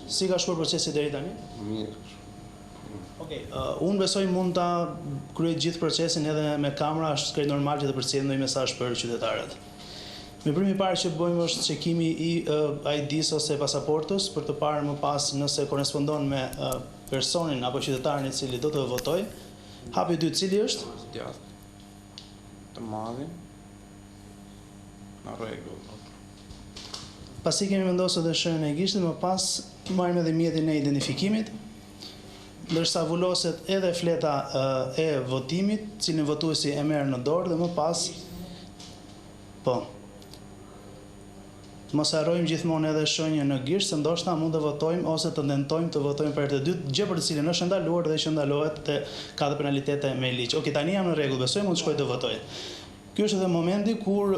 Si ka shkuar procesi deri tani? Mirë. Okej, unë besoj mund ta kryej gjithë procesin edhe me kamera, është krejt normal që të përcjell ndonjë mesazh për qytetarët. Veprimi i parë që bëjmë është çekimi i ID-s ose pasaportës për të parë më pas nëse korrespondon me personin apo qytetarin i cili do të votojë. Hapi i dytë cili është? Djathtë. Të madhin. Në rregull. Pasi kemi vendosur dhe shenjën e gishtit, më pas marrim edhe mjetin e identifikimit, ndërsa vuloset edhe fleta e votimit, cilin votuesi e merr në dorë dhe më pas mos harrojmë gjithmonë edhe shenjën në gisht, se ndoshta mund të votojmë ose të tentojmë të votojmë për herë të dytë, gjë për të cilën është ndaluar dhe që ndalohet dhe ka dhe penalitete me ligj. Okej, tani jam në rregull, besoj mund të shkoj të votoj. Ky është edhe momenti kur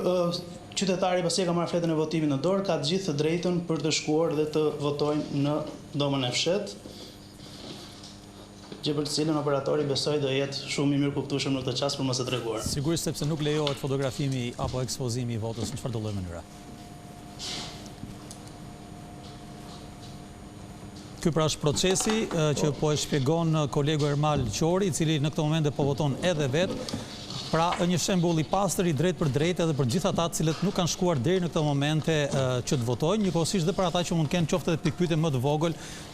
qytetari pasi e ka marrë fletën e votimit në dorë, ka të gjithë të drejtën për të shkuar dhe të votojnë në dhomën e fshet, gjë për të cilën operatori besoj do jetë shumë i mirë kuptueshëm në këtë çast për mos e treguar. Sigurisht sepse nuk lejohet fotografimi apo ekspozimi i votës në çfarëdo lloj mënyre. Ky pra është procesi që po e shpjegon kolegu Ermal Qori, i cili në këtë moment po voton edhe vetë. Pra, një shembull i pastër i drejt për drejt edhe për gjithë ata cilët nuk kanë shkuar deri në këtë momente që të votojnë, njëkohësisht dhe për ata që mund të kenë qoftë edhe pikpyetje më të vogël